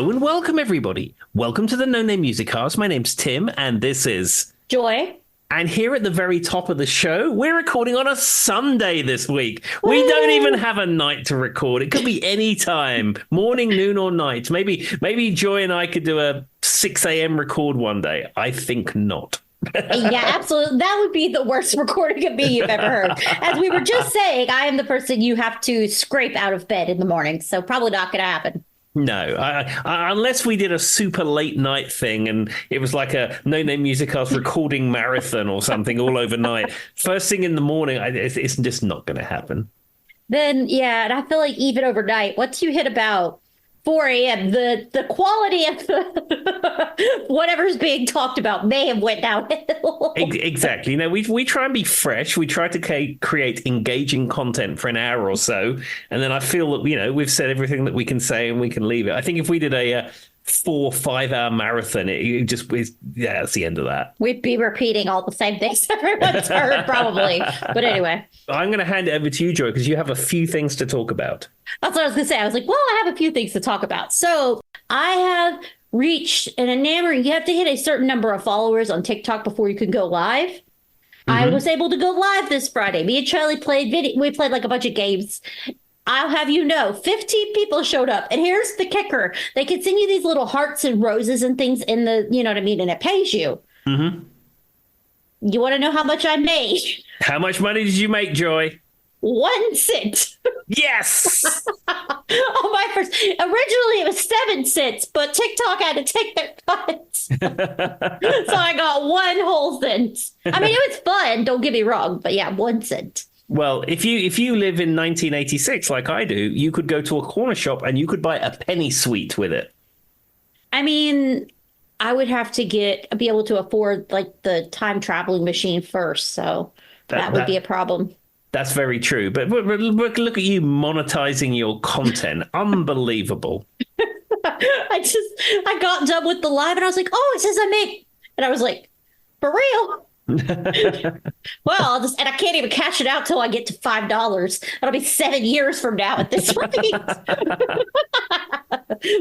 Hello and welcome, everybody. Welcome to the No Name Music Cast. My name's Tim, and this is Joy. And here at the very top of the show, we're recording on a Sunday this week. Woo! We don't even have a night to record. It could be any time, morning, noon, or night. Maybe Joy and I could do a 6 a.m. record one day. I think not. Yeah, absolutely. That would be the worst recording of me you've ever heard. As we were just saying, I am the person you have to scrape out of bed in the morning, so probably not going to happen. No, unless we did a super late night thing and it was like a No Name Music Cast recording marathon or something all overnight. First thing in the morning, it's just not going to happen. Then, yeah, and I feel like even overnight, once you hit about 4 a.m., the quality of whatever's being talked about may have went downhill. Exactly. You know, we try and be fresh. We try to create engaging content for an hour or so. And then I feel that, you know, we've said everything that we can say and we can leave it. I think if we did a 4-5 hour marathon, it just is, yeah, that's the end of that. We'd be repeating all the same things everyone's heard, probably. But anyway. I'm going to hand it over to you, Joy, because you have a few things to talk about. That's what I was going to say. I was like, well, I have a few things to talk about. So I have reached an enamoring, you have to hit a certain number of followers on TikTok before you can go live. Mm-hmm. I was able to go live this Friday. Me and Charlie we played like a bunch of games. I'll have you know, 15 people showed up. And here's the kicker. They can send you these little hearts and roses and things in the, you know what I mean? And it pays you. Mm-hmm. You want to know how much I made? How much money did you make, Joy? 1 cent. Yes. On my first. Originally, it was 7 cents, but TikTok had to take their cuts. So I got 1 whole cent. I mean, it was fun. Don't get me wrong. But yeah, 1 cent. Well, if you live in 1986 like I do, you could go to a corner shop and you could buy a penny sweet with it. I mean, I would have to be able to afford like the time traveling machine first, so that would be a problem. That's very true. But look at you monetizing your content. Unbelievable. I got done with the live and I was like, oh, it says I make, and I was like, for real? Well, and I can't even cash it out till I get to $5. That'll be 7 years from now at this rate.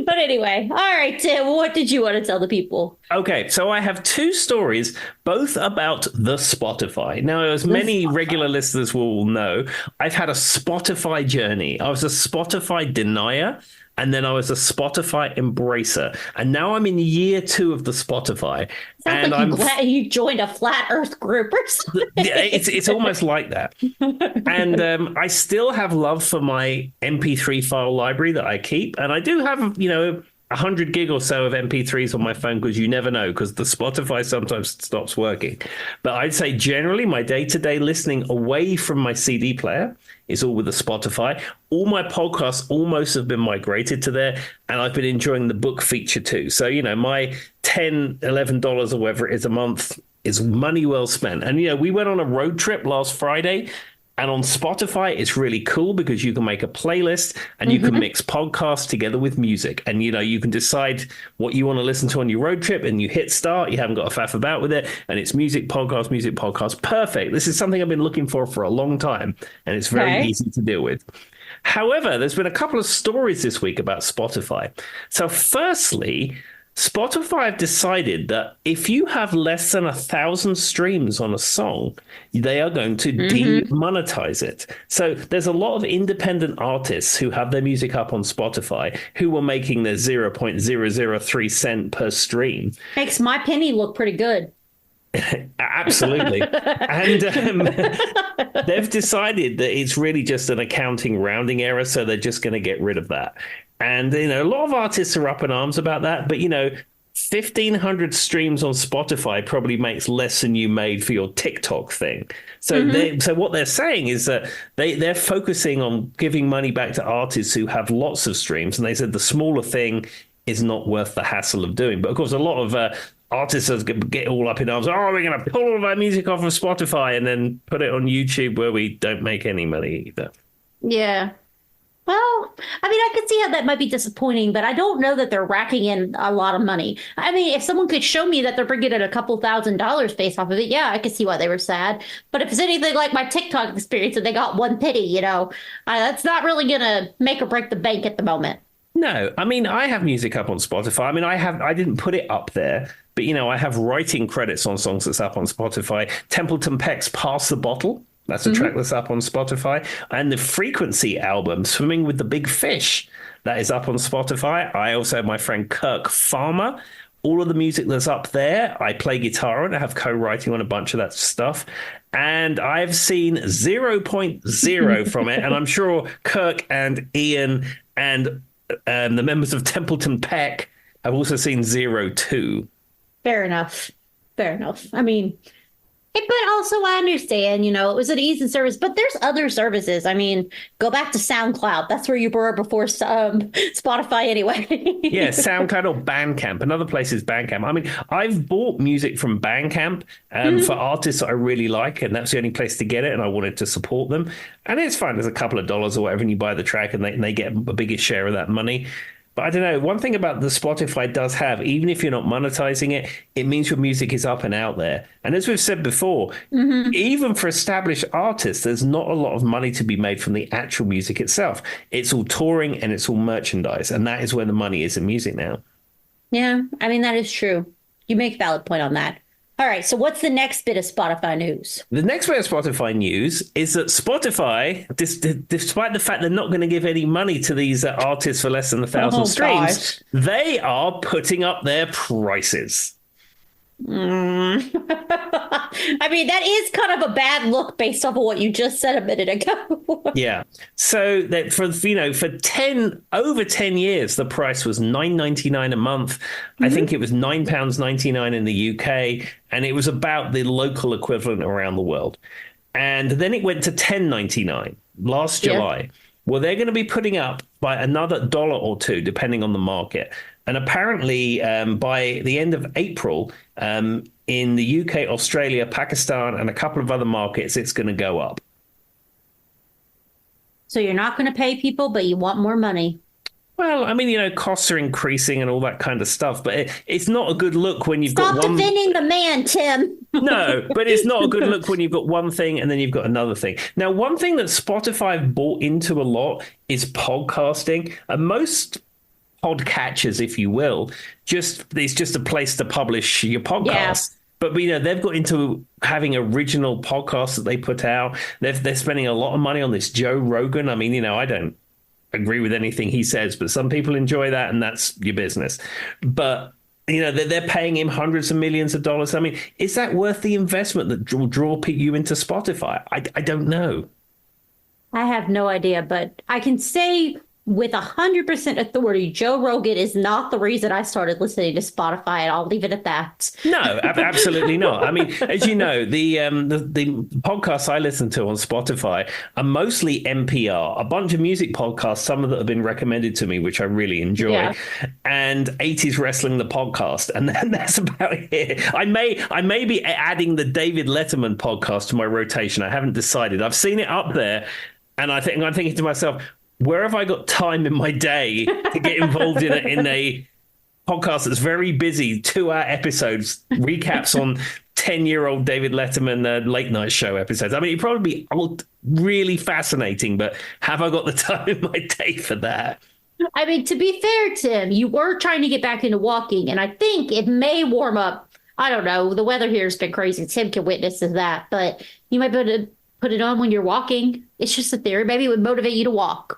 But anyway, all right, Tim, what did you want to tell the people? Okay, so I have 2 stories, both about the Spotify. Now, as many regular listeners will know, I've had a Spotify journey. I was a Spotify denier. And then I was a Spotify embracer. And now I'm in year 2 of the Spotify. Sounds and like I'm glad you joined a flat earth group or something. Yeah, it's almost like that. And I still have love for my MP3 file library that I keep. And I do have, 100 gig or so of MP3s on my phone because you never know, because the Spotify sometimes stops working. But I'd say generally my day-to-day listening away from my CD player is all with the Spotify. All my podcasts almost have been migrated to there, and I've been enjoying the book feature too. So, my $10, $11 or whatever it is a month is money well spent. And, we went on a road trip last Friday. And on Spotify, it's really cool because you can make a playlist and you can mix podcasts together with music. And, you can decide what you want to listen to on your road trip and you hit start. You haven't got to faff about with it. And it's music, podcast. Perfect. This is something I've been looking for a long time. And it's very easy to deal with. However, there's been a couple of stories this week about Spotify. So firstly, Spotify have decided that if you have less than 1,000 streams on a song, they are going to demonetize it. So there's a lot of independent artists who have their music up on Spotify who were making their 0.003 cent per stream. Makes my penny look pretty good. Absolutely. And they've decided that it's really just an accounting rounding error, so they're just going to get rid of that. And, a lot of artists are up in arms about that. But, 1,500 streams on Spotify probably makes less than you made for your TikTok thing. So so what they're saying is that they're focusing on giving money back to artists who have lots of streams. And they said the smaller thing is not worth the hassle of doing. But, of course, a lot of artists get all up in arms. Oh, we're going to pull all of our music off of Spotify and then put it on YouTube where we don't make any money either. Yeah. Well, I mean, I could see how that might be disappointing, but I don't know that they're racking in a lot of money. I mean, if someone could show me that they're bringing in a couple $1,000s based off of it, yeah, I could see why they were sad. But if it's anything like my TikTok experience and they got 1 penny, that's not really going to make or break the bank at the moment. No, I mean, I have music up on Spotify. I mean, I didn't put it up there, but I have writing credits on songs that's up on Spotify. Templeton Peck's Pass the Bottle. That's a track that's up on Spotify. And the Frequency album, Swimming with the Big Fish, that is up on Spotify. I also have my friend Kirk Farmer. All of the music that's up there, I play guitar and I have co-writing on a bunch of that stuff. And I've seen 0 from it. And I'm sure Kirk and Ian and the members of Templeton Peck have also seen 0 too. Fair enough. Fair enough. I mean, but also I understand, it was an easy service, but there's other services. I mean, go back to SoundCloud. That's where you were before Spotify anyway. Yeah, SoundCloud or Bandcamp. Another place is Bandcamp. I mean, I've bought music from Bandcamp for artists that I really like, and that's the only place to get it, and I wanted to support them. And it's fine. There's a couple of dollars or whatever, and you buy the track, and they get a biggest share of that money. But I don't know. One thing about the Spotify does have, even if you're not monetizing it, it means your music is up and out there. And as we've said before, even for established artists, there's not a lot of money to be made from the actual music itself. It's all touring and it's all merchandise. And that is where the money is in music now. Yeah, I mean, that is true. You make a valid point on that. All right, so what's the next bit of Spotify news? The next bit of Spotify news is that Spotify, despite the fact they're not going to give any money to these artists for less than 1,000 streams, they are putting up their prices. I mean, that is kind of a bad look based off of what you just said a minute ago. Yeah. So that for over 10 years, the price was $9.99 a month. I think it was £9.99 in the UK, and it was about the local equivalent around the world. And then it went to $10.99 last July. Well, they're going to be putting up by another dollar or two, depending on the market. And apparently, by the end of April, in the UK, Australia, Pakistan, and a couple of other markets, it's going to go up. So you're not going to pay people, but you want more money. Well, I mean, costs are increasing and all that kind of stuff, but it's not a good look when you've got one... Stop defending the man, Tim. No, but it's not a good look when you've got one thing and then you've got another thing. Now, one thing that Spotify bought into a lot is podcasting. And most podcatchers, if you will, it's just a place to publish your podcast. Yeah. But they've got into having original podcasts that they put out. They're spending a lot of money on this Joe Rogan. I mean, I don't agree with anything he says, but some people enjoy that, and that's your business. But they're paying him hundreds of millions of dollars. I mean, is that worth the investment that will draw you into Spotify? I don't know. I have no idea, but I can say with 100% authority, Joe Rogan is not the reason I started listening to Spotify, and I'll leave it at that. No, absolutely not. I mean, as you know, the podcasts I listen to on Spotify are mostly NPR, a bunch of music podcasts, some of that have been recommended to me, which I really enjoy, and 80s Wrestling, the podcast, and then that's about it. I may be adding the David Letterman podcast to my rotation. I haven't decided. I've seen it up there, and I'm thinking to myself, where have I got time in my day to get involved in a podcast that's very busy, 2-hour episodes, recaps on 10-year-old David Letterman late night show episodes? I mean, it'd probably be really fascinating, but have I got the time in my day for that? I mean, to be fair, Tim, you were trying to get back into walking, and I think it may warm up. I don't know. The weather here has been crazy. Tim can witness to that, but you might be able to put it on when you're walking. It's just a theory. Maybe it would motivate you to walk.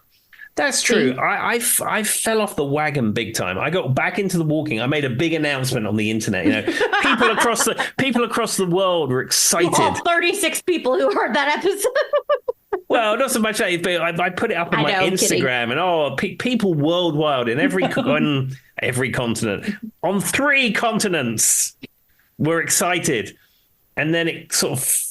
That's true. I fell off the wagon big time. I got back into the walking. I made a big announcement on the internet. People across the world were excited. All 36 people who heard that episode. Well, not so much that, but I put it up on my Instagram, and people worldwide in on every continent, on 3 continents, were excited. And then it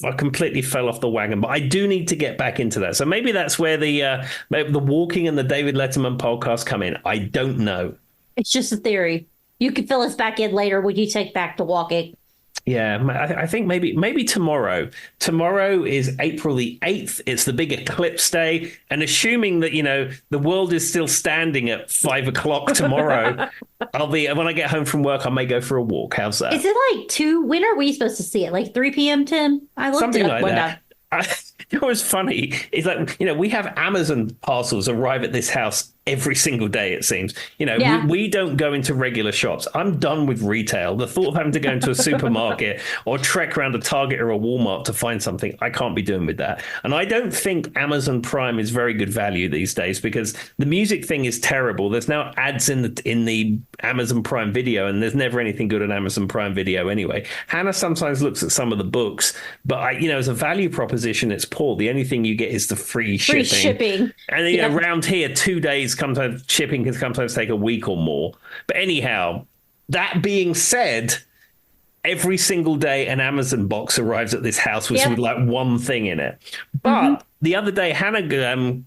I completely fell off the wagon. But I do need to get back into that. So maybe that's where the walking and the David Letterman podcast come in. I don't know. It's just a theory. You can fill us back in later when you take back the walking. Yeah, I think maybe tomorrow. Tomorrow is April the 8th. It's the big eclipse day. And assuming that, the world is still standing at 5 o'clock tomorrow, when I get home from work, I may go for a walk. How's that? Is it like 2? When are we supposed to see it? Like 3 p.m., Tim? I looked Something it up like that. It was funny. It's like, we have Amazon parcels arrive at this house every single day, it seems. Yeah. We don't go into regular shops. I'm done with retail. The thought of having to go into a supermarket or trek around a Target or a Walmart to find something, I can't be doing with that. And I don't think Amazon Prime is very good value these days, because the music thing is terrible. There's now ads in the Amazon Prime Video, and there's never anything good on Amazon Prime Video anyway. Hannah sometimes looks at some of the books, but as a value proposition, it's poor. The only thing you get is the free shipping. And around here, 2 days, sometimes shipping can sometimes take a week or more. But anyhow, that being said, every single day an Amazon box arrives at this house with like one thing in it. But the other day, Hannah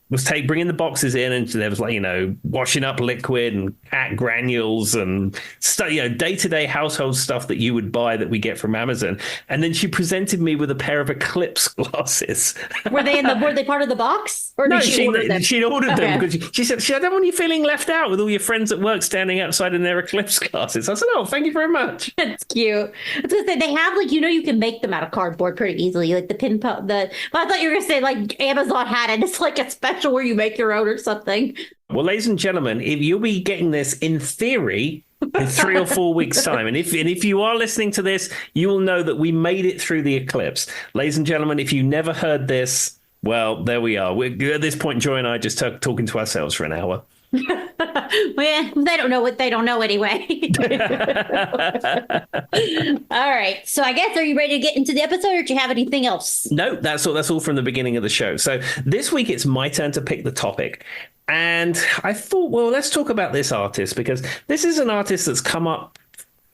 was bringing the boxes in, and there was washing up liquid and cat granules and stuff, day-to-day household stuff that you would buy that we get from Amazon. And then she presented me with a pair of Eclipse glasses. Were they part of the box? Or no, did she order them? She'd ordered them because she said, I don't want you feeling left out with all your friends at work standing outside in their Eclipse glasses. I said, oh, thank you very much. That's cute. I was gonna say, they have you can make them out of cardboard pretty easily, like the pin but I thought you were gonna say like Amazon had it. It's like a special where you make your own or something. Well, ladies and gentlemen, if you'll be getting this in theory in 3 or 4 weeks' time, and if you are listening to this, you will know that we made it through the eclipse. Ladies and gentlemen, if you never heard this, well, there we are. We're at this point, Joy and I just talking to ourselves for an hour. Well, they don't know what they don't know anyway. All right. So I guess, are you ready to get into the episode, or do you have anything else? No, that's all from the beginning of the show. So this week it's my turn to pick the topic. And I thought, well, let's talk about this artist, because this is an artist that's come up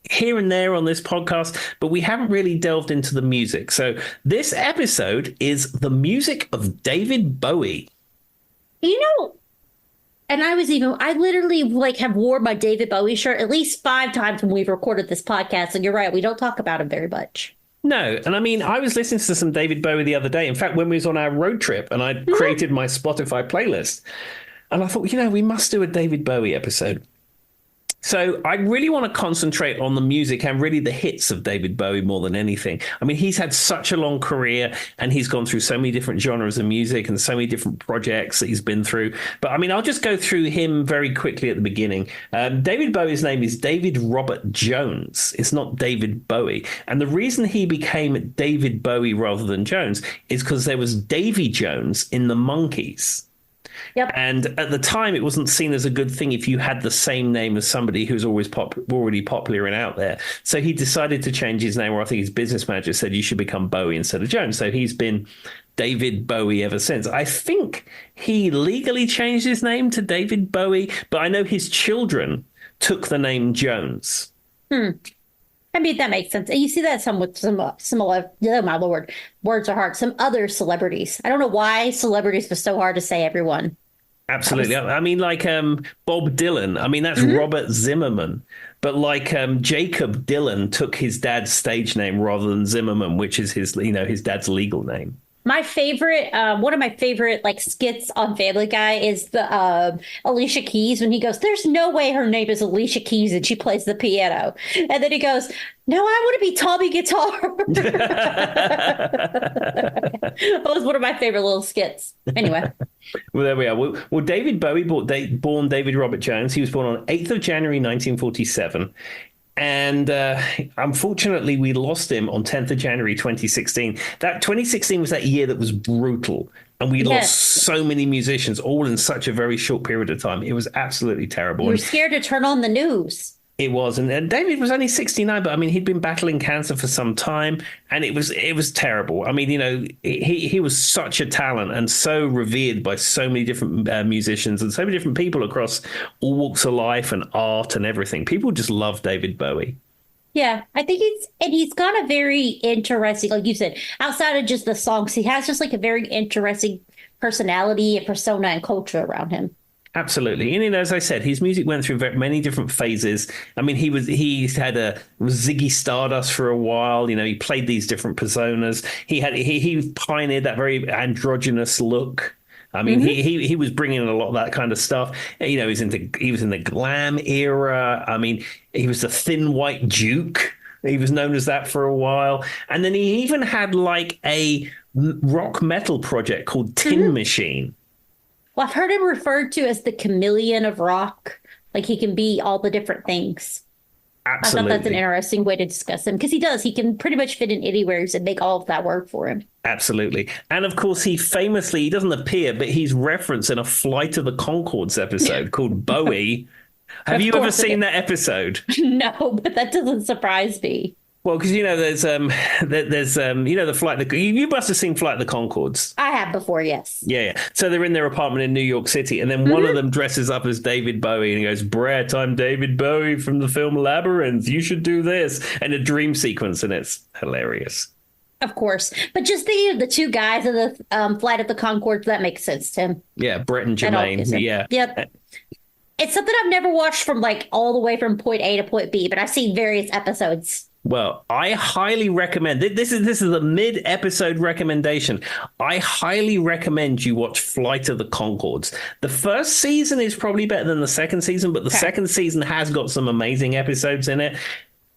here and there on this podcast, but we haven't really delved into the music. So this episode is the music of David Bowie. And I literally have worn my David Bowie shirt at least 5 times when we've recorded this podcast. And you're right, we don't talk about him very much. No. And I mean, I was listening to some David Bowie the other day. In fact, when we was on our road trip, and I created my Spotify playlist, and I thought, we must do a David Bowie episode. So I really want to concentrate on the music and really the hits of David Bowie more than anything. I mean, he's had such a long career, and he's gone through so many different genres of music and so many different projects that he's been through. But I mean, I'll just go through him very quickly at the beginning. David Bowie's name is David Robert Jones. It's not David Bowie. And the reason he became David Bowie rather than Jones is because there was Davy Jones in the Monkees. Yep. And at the time, it wasn't seen as a good thing if you had the same name as somebody who's always already popular and out there. So he decided to change his name, or I think his business manager said you should become Bowie instead of Jones. So he's been David Bowie ever since. I think he legally changed his name to David Bowie, but I know his children took the name Jones. I mean, that makes sense. And you see that with some oh my Lord, words are hard. Some other celebrities. I don't know why celebrities was so hard to say, everyone. Absolutely. I mean, like Bob Dylan. I mean, that's Robert Zimmerman. But like Jacob Dylan took his dad's stage name rather than Zimmerman, which is his dad's legal name. My favorite, one of my favorite skits on Family Guy is the Alicia Keys, when he goes, "There's no way her name is Alicia Keys and she plays the piano," and then he goes, "No, I want to be Tommy Guitar." That was one of my favorite little skits. Anyway. Well, there we are. Well, David Bowie, born David Robert Jones. He was born on 8th of January, 1947. And unfortunately, we lost him on 10th of January, 2016. That 2016 was that year that was brutal. And we lost so many musicians all in such a very short period of time. It was absolutely terrible. You were scared to turn on the news. It was. And David was only 69, but I mean, he'd been battling cancer for some time, and it was terrible. I mean, he was such a talent and so revered by so many different musicians and so many different people across all walks of life and art and everything. People just love David Bowie. Yeah, I think he's got a very interesting, like you said, outside of just the songs, he has just a very interesting personality, a persona, and culture around him. Absolutely. And as I said, his music went through many different was Ziggy Stardust for a while. He played these different personas. He pioneered that very androgynous look. I mean, he was bringing in a lot of that kind of stuff. He was in the glam era. I mean, he was the thin white Duke. He was known as that for a while. And then he even had a rock metal project called Tin Machine. Well, I've heard him referred to as the chameleon of rock. Like he can be all the different things. I thought that's an Absolutely. interesting way to discuss him because he does. He can pretty much fit in anywhere and make all of that work for him. Absolutely. And of course, he doesn't appear, but he's referenced in a Flight of the Conchords episode called Bowie. Have Of you ever course it seen is. that episode? No, but that doesn't surprise me. Well, because the flight. You must have seen Flight of the Conchords. I have before, yes. Yeah. So they're in their apartment in New York City, and then one of them dresses up as David Bowie, and he goes, "Brett, I'm David Bowie from the film Labyrinth. You should do this." And a dream sequence, and it's hilarious. Of course. But just thinking of the two guys in the Flight of the Concords, that makes sense, Tim. Yeah, Brett and That all Jermaine. gives sense. Yeah. Yep. It's something I've never watched from like all the way from point A to point B, but I've seen various episodes. Well, I highly recommend this is a mid-episode recommendation. I highly recommend you watch Flight of the Conchords. The first season is probably better than the second season, but the second season has got some amazing episodes in it.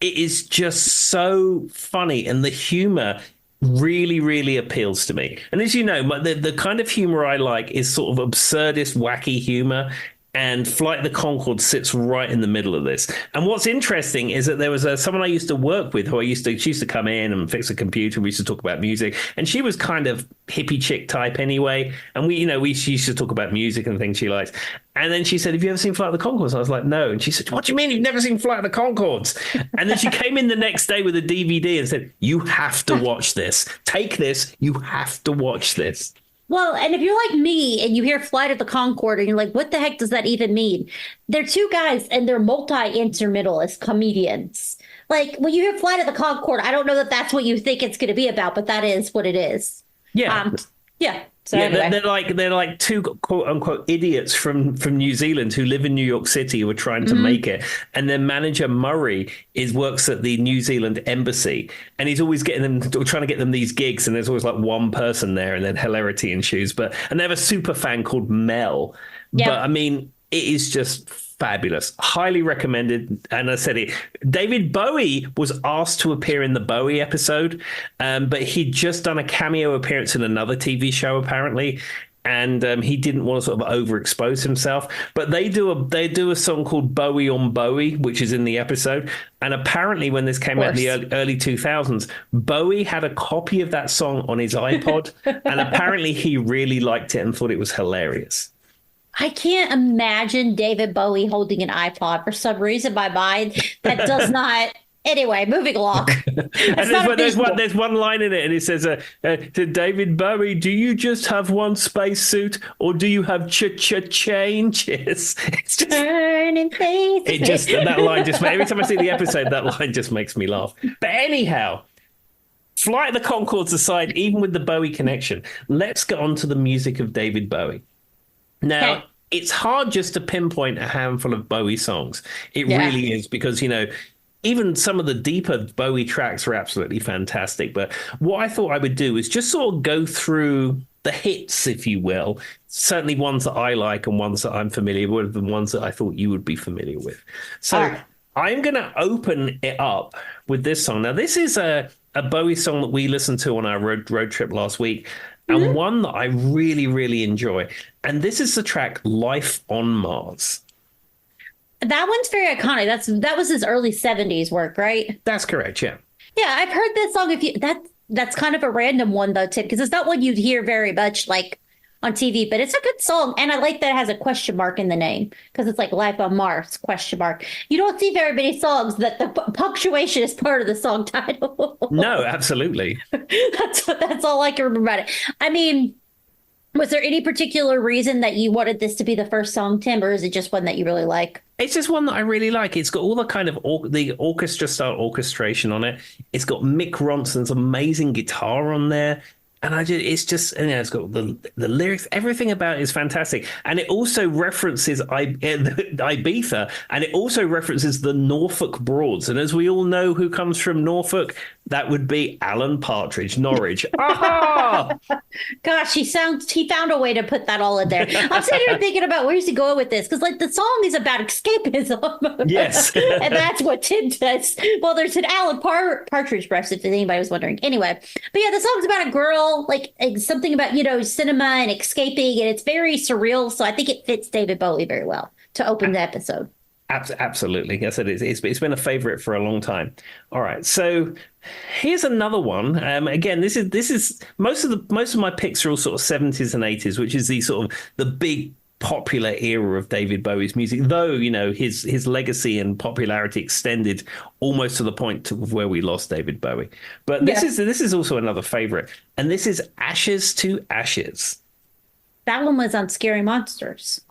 It is just so funny, and the humor really, really appeals to me. And as you know, the kind of humor I like is sort of absurdist, wacky humor. And Flight of the Conchords sits right in the middle of this. And what's interesting is that there was someone I used to work with she used to come in and fix a computer. We used to talk about music, and she was kind of hippie chick type anyway. And she used to talk about music and things she likes. And then she said, "Have you ever seen Flight of the Conchords?" I was like, "No." And she said, "What do you mean you've never seen Flight of the Conchords?" And then she came in the next day with a DVD and said, "You have to watch this. Take this. You have to watch this." Well, and if you're like me and you hear Flight of the Concorde and you're like, what the heck does that even mean? They're two guys and they're multi-instrumentalist comedians. Like when you hear Flight of the Concorde, I don't know that that's what you think it's going to be about, but that is what it is. Yeah. Yeah. So Yeah, anyway. they're like two quote unquote idiots from New Zealand who live in New York City who are trying to make it, and their manager Murray works at the New Zealand embassy, and he's always trying to get them these gigs, and there's always like one person there, and then hilarity ensues. And they have a super fan called Mel, Yeah. but I mean it is just fabulous. Highly recommended. And I said it. David Bowie was asked to appear in the Bowie episode, but he'd just done a cameo appearance in another TV show, apparently. And he didn't want to sort of overexpose himself. But they do a song called Bowie on Bowie, which is in the episode. And apparently when this came out in the early 2000s, Bowie had a copy of that song on his iPod. And apparently he really liked it and thought it was hilarious. I can't imagine David Bowie holding an iPod for some reason. My mind that does not. Anyway, moving along. And there's one line in it, and it says, "To David Bowie, do you just have one spacesuit, or do you have changes?" It's just Turning faces. that line just every time I see the episode, that line just makes me laugh. But anyhow. Flight of the Conchords aside, even with the Bowie connection, let's get on to the music of David Bowie. Now, It's hard just to pinpoint a handful of Bowie songs. It really is, because, even some of the deeper Bowie tracks are absolutely fantastic. But what I thought I would do is just sort of go through the hits, if you will, certainly ones that I like and ones that I'm familiar with, and ones that I thought you would be familiar with. So I'm going to open it up with this song. Now, this is a Bowie song that we listened to on our road trip last week, and one that I really, really enjoy. And this is the track Life on Mars. That one's very iconic. That was his early 70s work, right? That's correct, yeah. Yeah, I've heard that song. That's kind of a random one though, Tim, because it's not one you'd hear very much like on TV, but it's a good song. And I like that it has a question mark in the name, because it's like Life on Mars, question mark. You don't see very many songs that the punctuation is part of the song title. No, absolutely. That's all I can remember about it. I mean, was there any particular reason that you wanted this to be the first song, Tim, or is it just one that you really like? It's just one that I really like. It's got all the kind of the orchestra style orchestration on it. It's got Mick Ronson's amazing guitar on there. And it's got the lyrics, everything about it is fantastic. And it also references Ibiza, and it also references the Norfolk Broads. And as we all know, who comes from Norfolk? That would be Alan Partridge, Norwich. Aha! Gosh, he found a way to put that all in there. I'm sitting here thinking about where's he going with this? Because like the song is about escapism. Yes. And that's what Tim does. Well, there's an Alan Partridge breast, if anybody was wondering. Anyway, but yeah, the song's about a girl, like something about, cinema and escaping, and it's very surreal. So I think it fits David Bowie very well to open the episode. Absolutely. I said it's been a favorite for a long time. All right. So here's another one. Again, this is most of my picks are all sort of 70s and 80s, which is the sort of the big popular era of David Bowie's music, though, his legacy and popularity extended almost to the point of where we lost David Bowie. But this is also another favorite. And this is Ashes to Ashes. That one was on Scary Monsters.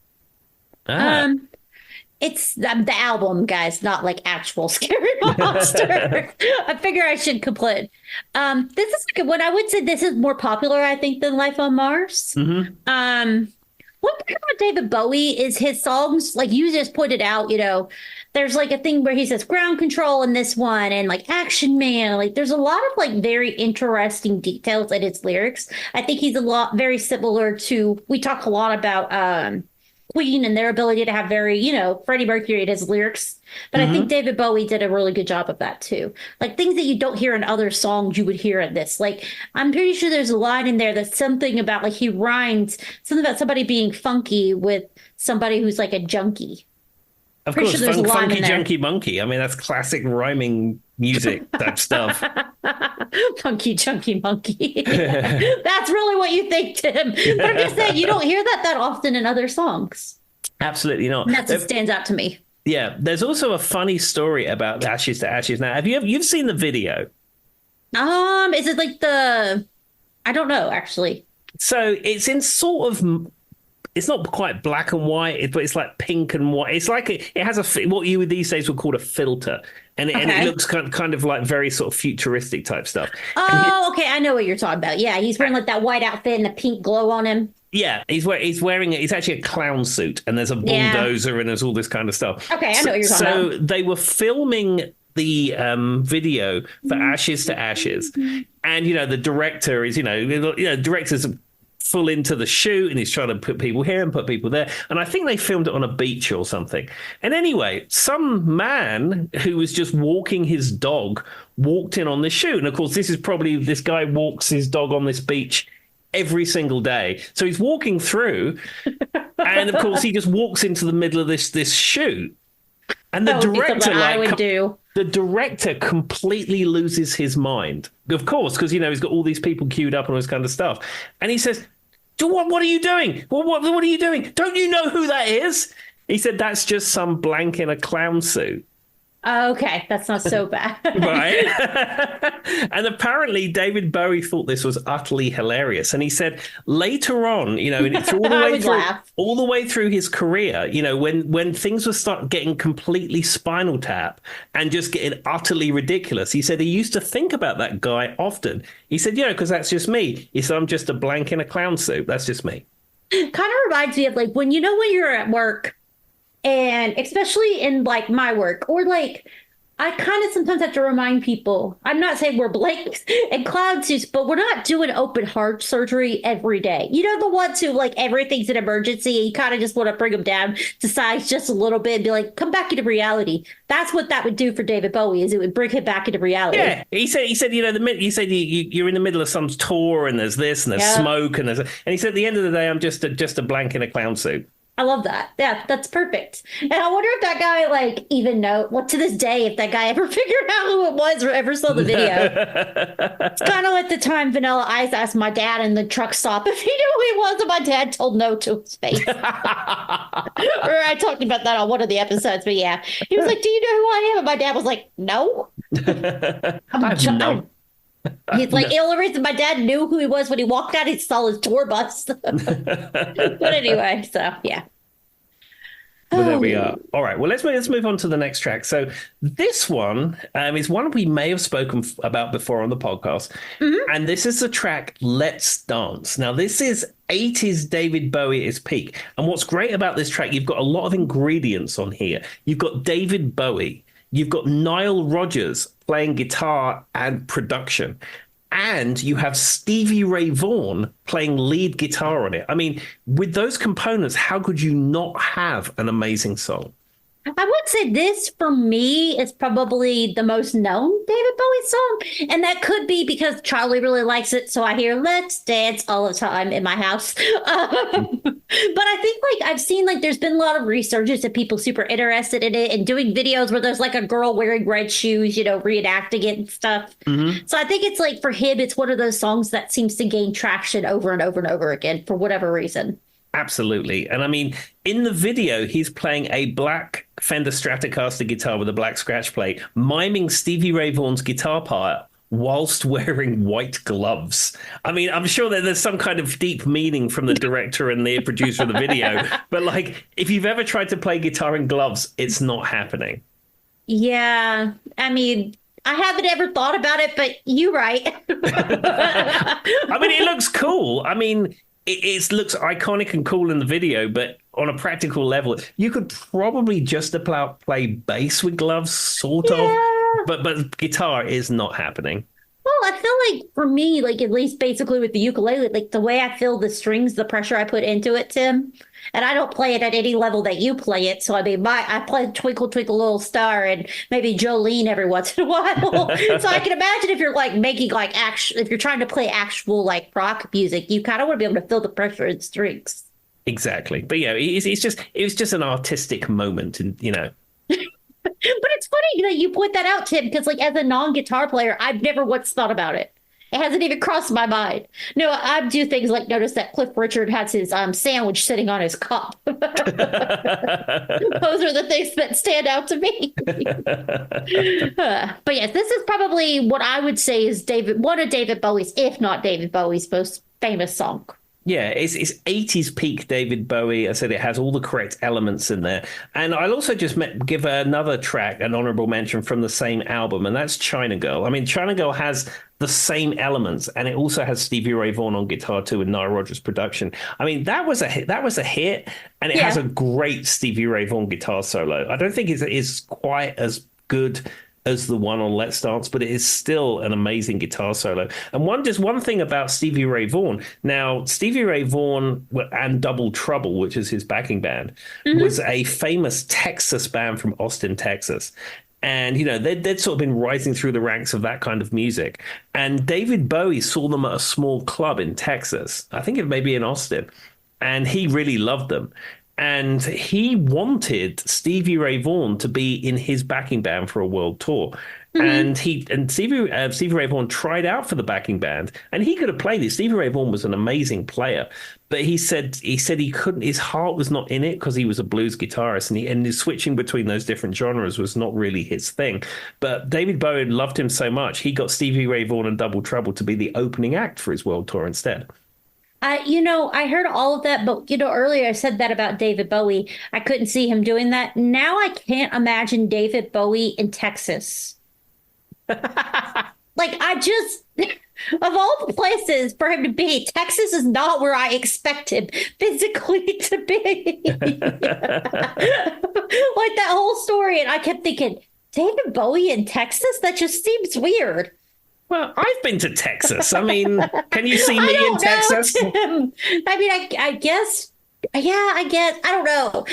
It's the album, guys, not like actual Scary Monster. I figure I should complain. This is like what I would say. This is more popular, I think, than Life on Mars. Mm-hmm. One thing about David Bowie is his songs, like you just pointed out, there's like a thing where he says ground control in this one and like Action Man. Like there's a lot of like very interesting details in his lyrics. I think he's very similar to, we talk a lot about Queen and their ability to have very, Freddie Mercury in his lyrics. But I think David Bowie did a really good job of that too. Like things that you don't hear in other songs, you would hear in this. Like I'm pretty sure there's a line in there that's something about like he rhymes something about somebody being funky with somebody who's like a junkie. Of course, funky junkie monkey. I mean, that's classic rhyming music type stuff. Funky junkie monkey. That's really what you think, Tim. But I'm just saying, you don't hear that often in other songs. Absolutely not. And that's what stands out to me. Yeah, there's also a funny story about Ashes to Ashes. Now, you've seen the video? Is it like I don't know, actually. So it's in sort of. It's not quite black and white, but it's like pink and white. It's like it has what you these days would call a filter, and it looks kind of like very sort of futuristic type stuff. Oh, okay, I know what you're talking about. Yeah, he's wearing like that white outfit and a pink glow on him. Yeah, he's wearing it's actually a clown suit, and there's a bulldozer and there's all this kind of stuff. Okay, I know what you're talking about. So they were filming the video for Ashes to Ashes, and the director is directors full into the shoot, and he's trying to put people here and put people there. And I think they filmed it on a beach or something. And anyway, some man who was just walking his dog walked in on this shoot. And of course, this guy walks his dog on this beach every single day. So he's walking through, and of course, he just walks into the middle of this shoot. And the the director completely loses his mind, of course, because he's got all these people queued up and all this kind of stuff. And he says, "What are you doing? What are you doing? Don't you know who that is?" He said, "That's just some blank in a clown suit." Okay, that's not so bad. Right. And apparently David Bowie thought this was utterly hilarious. And he said later on, all the way through his career, when things would start getting completely Spinal Tap and just getting utterly ridiculous, he said he used to think about that guy often. He said, because that's just me. He said, I'm just a blank in a clown suit. That's just me. Kind of reminds me of like when you're at work, and especially in like my work, or like I kind of sometimes have to remind people, I'm not saying we're blanks and clown suits, but we're not doing open heart surgery every day. The ones who like everything's an emergency and you kind of just want to bring them down to size just a little bit and be like, come back into reality. That's what that would do for David Bowie, is it would bring him back into reality. Yeah, he said, you're in the middle of some tour and there's this and there's smoke and he said at the end of the day, I'm just a blank in a clown suit. I love that. Yeah, that's perfect. And I wonder if that guy like even to this day, if that guy ever figured out who it was or ever saw the video. It's kind of like the time Vanilla Ice asked my dad in the truck stop if he knew who he was, and my dad told no to his face. Or I talked about that on one of the episodes, but yeah. He was like, "Do you know who I am?" And my dad was like, "No." He's like, the only reason my dad knew who he was when he walked out, he saw his tour bus. But anyway, so yeah. Well, there we are. All right. Well, let's move on to the next track. So this one is one we may have spoken about before on the podcast. Mm-hmm. And this is the track Let's Dance. Now, this is 80s David Bowie at his peak. And what's great about this track, you've got a lot of ingredients on here. You've got David Bowie. You've got Nile Rodgers playing guitar and production. And you have Stevie Ray Vaughan playing lead guitar on it. I mean, with those components, how could you not have an amazing song? I would say this for me is probably the most known David Bowie song. And that could be because Charlie really likes it. So I hear Let's Dance all the time in my house. But I think like I've seen like there's been a lot of resurgence of people super interested in it and doing videos where there's like a girl wearing red shoes, you know, reenacting it and stuff. Mm-hmm. So I think it's like for him, it's one of those songs that seems to gain traction over and over and over again for whatever reason. Absolutely. And I mean, in the video, he's playing a black Fender Stratocaster guitar with a black scratch plate, miming Stevie Ray Vaughan's guitar part whilst wearing white gloves. I mean, I'm sure that there's some kind of deep meaning from the director and the producer of the video. But like, if you've ever tried to play guitar in gloves, it's not happening. Yeah. I mean, I haven't ever thought about it, but you're right. I mean, it looks cool. I mean, it looks iconic and cool in the video, but on a practical level, you could probably just about play bass with gloves, sort of, but guitar is not happening. Well, I feel like for me, like at least basically with the ukulele, like the way I feel the strings, the pressure I put into it, Tim, and I don't play it at any level that you play it. So I mean, I play Twinkle Twinkle Little Star and maybe Jolene every once in a while. So I can imagine if you're like making like if you're trying to play actual like rock music, you kind of want to be able to feel the pressure in strings. Exactly, but yeah, it was just an artistic moment, and you know. But it's funny that you point that out, Tim, because like as a non-guitar player, I've never once thought about it. It hasn't even crossed my mind. No, I do things like notice that Cliff Richard has his sandwich sitting on his cup. Those are the things that stand out to me. But yes, this is probably what I would say is one of David Bowie's, if not David Bowie's most famous song. Yeah, it's 80s peak David Bowie. I said it has all the correct elements in there. And I'll also just give another track an honorable mention from the same album, and that's China Girl. I mean, China Girl has the same elements, and it also has Stevie Ray Vaughan on guitar too, and Nile Rodgers production. I mean, that was a hit, and it has a great Stevie Ray Vaughan guitar solo. I don't think it is quite as good as the one on Let's Dance, but it is still an amazing guitar solo. And one thing about Stevie Ray Vaughan. Now, Stevie Ray Vaughan and Double Trouble, which is his backing band, was a famous Texas band from Austin, Texas. And, you know, they'd sort of been rising through the ranks of that kind of music. And David Bowie saw them at a small club in Texas. I think it may be in Austin. And he really loved them. And he wanted Stevie Ray Vaughan to be in his backing band for a world tour. And Stevie Ray Vaughan tried out for the backing band, and he could have played it. Stevie Ray Vaughan was an amazing player, but he said he couldn't. His heart was not in it because he was a blues guitarist, and switching between those different genres was not really his thing. But David Bowie loved him so much, he got Stevie Ray Vaughan and Double Trouble to be the opening act for his world tour instead. I heard all of that, but, earlier I said that about David Bowie. I couldn't see him doing that. Now I can't imagine David Bowie in Texas. Like, of all the places for him to be, Texas is not where I expect him physically to be. Like that whole story. And I kept thinking, David Bowie in Texas? That just seems weird. Well, I've been to Texas. I mean, can you see me in Texas? Tim. I mean, I guess. Yeah, I guess. I don't know.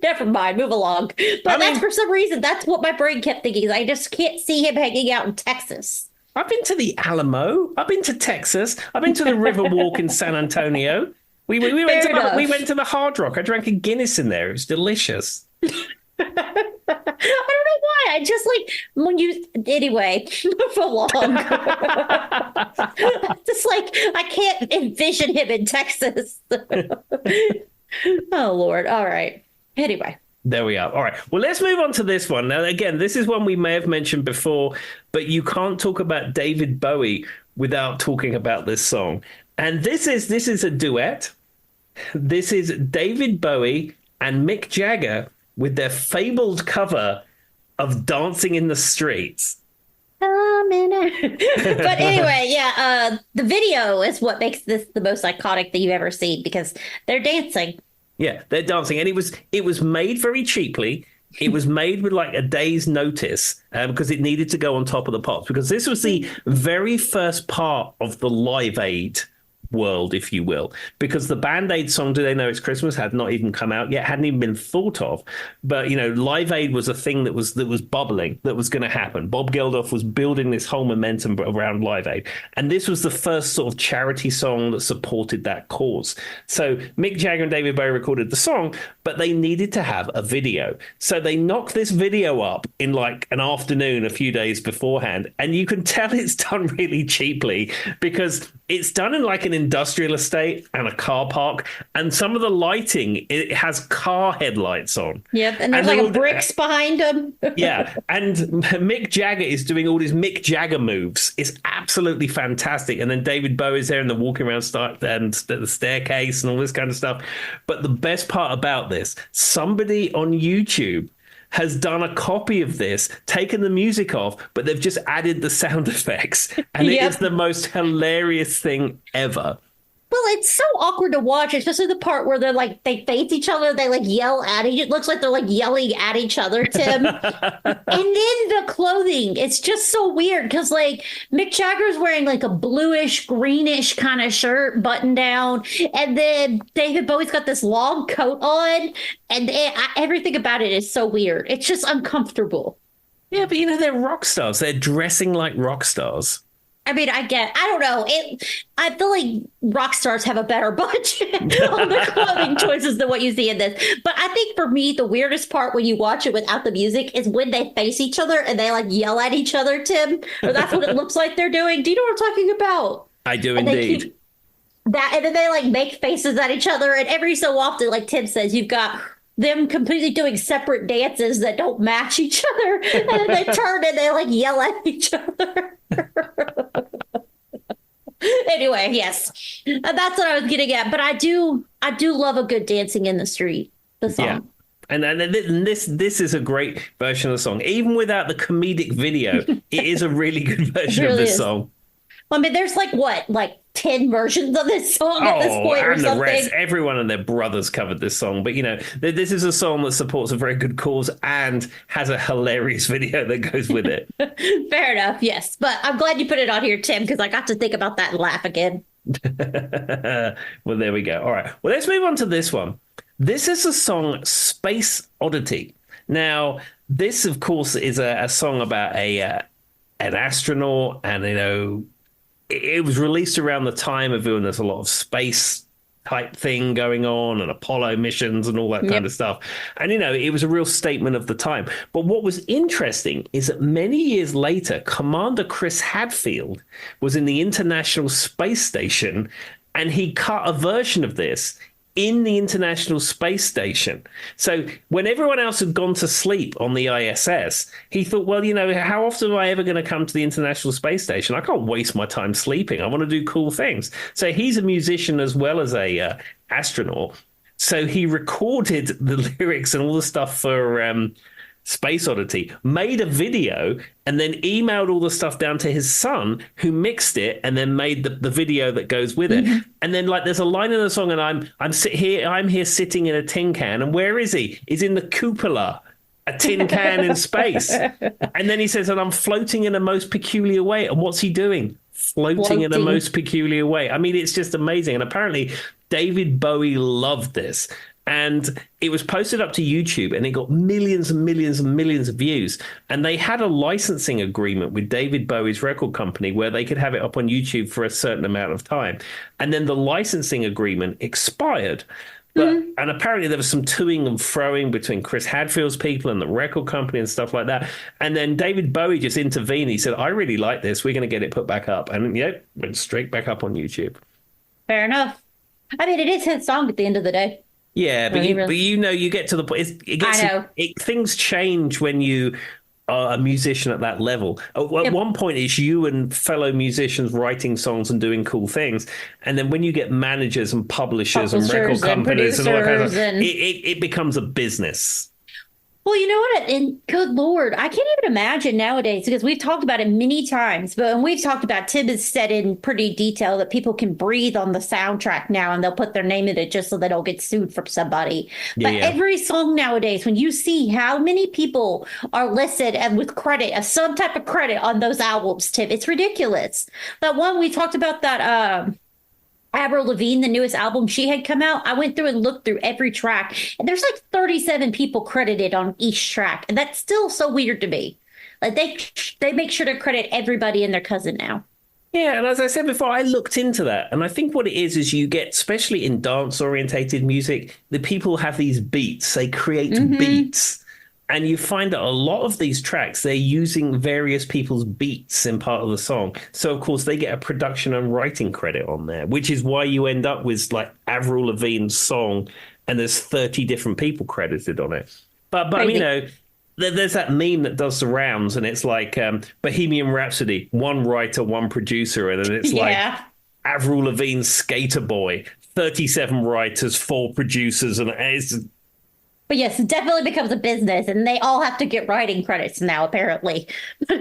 Never mind. Move along. But for some reason, that's what my brain kept thinking. I just can't see him hanging out in Texas. I've been to the Alamo. I've been to Texas. I've been to the Riverwalk in San Antonio. We went to the Hard Rock. I drank a Guinness in there. It was delicious. I don't know why. I just anyway, move along. Just I can't envision him in Texas. Oh, Lord. All right. Anyway. There we are. All right. Well, let's move on to this one. Now, again, this is one we may have mentioned before, but you can't talk about David Bowie without talking about this song. And this is a duet. This is David Bowie and Mick Jagger with their fabled cover of Dancing in the Streets. But anyway, the video is what makes this the most iconic that you've ever seen because they're dancing. Yeah, they're dancing. And it was made very cheaply. It was made with like a day's notice because it needed to go on Top of the Pops, because this was the very first part of the Live Aid world, if you will, because the Band-Aid song "Do They Know It's Christmas" had not even come out yet, hadn't even been thought of. But Live Aid was a thing that was bubbling, that was going to happen. Bob Geldof was building this whole momentum around Live Aid, and this was the first sort of charity song that supported that cause. So Mick Jagger and David Bowie recorded the song, but they needed to have a video, so they knocked this video up in like an afternoon a few days beforehand, and you can tell it's done really cheaply because it's done in like an industrial estate and a car park, and some of the lighting, it has car headlights on. Yep, and there's like bricks behind them. Yeah, and Mick Jagger is doing all these Mick Jagger moves. It's absolutely fantastic. And then David Bowie's there and they're walking around and the staircase and all this kind of stuff. But the best part about this, somebody on YouTube has done a copy of this, taken the music off, but they've just added the sound effects. And it is the most hilarious thing ever. Well, it's so awkward to watch, especially the part where they're like, they face each other, they like yell at each other. It looks like they're like yelling at each other, Tim. And then the clothing, it's just so weird because like Mick Jagger's wearing like a bluish, greenish kind of shirt, button down. And then David Bowie's got this long coat on. And everything about it is so weird. It's just uncomfortable. Yeah, but they're rock stars. They're dressing like rock stars. I mean, I don't know. I feel like rock stars have a better budget on their clothing choices than what you see in this. But I think for me, the weirdest part when you watch it without the music is when they face each other and they like yell at each other, Tim. Or that's what it looks like they're doing. Do you know what I'm talking about? I do indeed. And then they like make faces at each other. And every so often, like Tim says, you've got them completely doing separate dances that don't match each other. And then they turn and they like yell at each other. Anyway, yes, that's what I was getting at. But I do love a good dancing in the street. The song. Yeah. And this is a great version of the song. Even without the comedic video, it is a really good version of this song. I mean, there's like 10 versions of this song at this point or something. The rest, everyone and their brothers covered this song. But, this is a song that supports a very good cause and has a hilarious video that goes with it. Fair enough, yes. But I'm glad you put it on here, Tim, because I got to think about that and laugh again. Well, there we go. All right. Well, let's move on to this one. This is a song, Space Oddity. Now, this, of course, is a song about an astronaut, and, it was released around the time of when there's a lot of space type thing going on and Apollo missions and all that kind of stuff. And, it was a real statement of the time. But what was interesting is that many years later, Commander Chris Hadfield was in the International Space Station and he cut a version of this in the International Space Station. So when everyone else had gone to sleep on the ISS, he thought, well, how often am I ever going to come to the International Space Station? I can't waste my time sleeping. I want to do cool things. So he's a musician as well as a astronaut. So he recorded the lyrics and all the stuff for Space Oddity, made a video, and then emailed all the stuff down to his son, who mixed it and then made the video that goes with it. Mm-hmm. And then there's a line in the song, and I'm here sitting in a tin can, and where is he? He's in the cupola, a tin can in space. And then he says, and I'm floating in a most peculiar way. And what's he doing? Floating in a most peculiar way. I mean, it's just amazing. And apparently David Bowie loved this. And it was posted up to YouTube and it got millions and millions and millions of views. And they had a licensing agreement with David Bowie's record company where they could have it up on YouTube for a certain amount of time. And then the licensing agreement expired. And apparently there was some toing and froing between Chris Hadfield's people and the record company and stuff like that. And then David Bowie just intervened. He said, I really like this. We're going to get it put back up. And went straight back up on YouTube. Fair enough. I mean, it is his song at the end of the day. Yeah, but you get to the point. Things change when you are a musician at that level. At one point, it's you and fellow musicians writing songs and doing cool things. And then when you get managers and publishers and record companies and all that kind of stuff, it becomes a business. Well, you know what? And good Lord, I can't even imagine nowadays because we've talked about it many times, but when we've talked about, Tim has said in pretty detail that people can breathe on the soundtrack now and they'll put their name in it just so they don't get sued from somebody. Yeah, But yeah. every song nowadays, when you see how many people are listed and with credit, some type of credit on those albums, Tim, it's ridiculous. That one we talked about that Avril Lavigne, the newest album she had come out, I went through and looked through every track, and there's like 37 people credited on each track, and that's still so weird to me. Like they make sure to credit everybody and their cousin now. Yeah, and as I said before, I looked into that, and I think what it is you get, especially in dance-orientated music, the people have these beats. They create beats, and you find that a lot of these tracks, they're using various people's beats in part of the song. So, of course, they get a production and writing credit on there, which is why you end up with, like, Avril Lavigne's song, and there's 30 different people credited on it. But you know, there's that meme that does the rounds, and it's like Bohemian Rhapsody, one writer, one producer, and then it's like Avril Lavigne's Skater Boy, 37 writers, 4 producers, and it's... But yes, it definitely becomes a business, and they all have to get writing credits now, apparently. But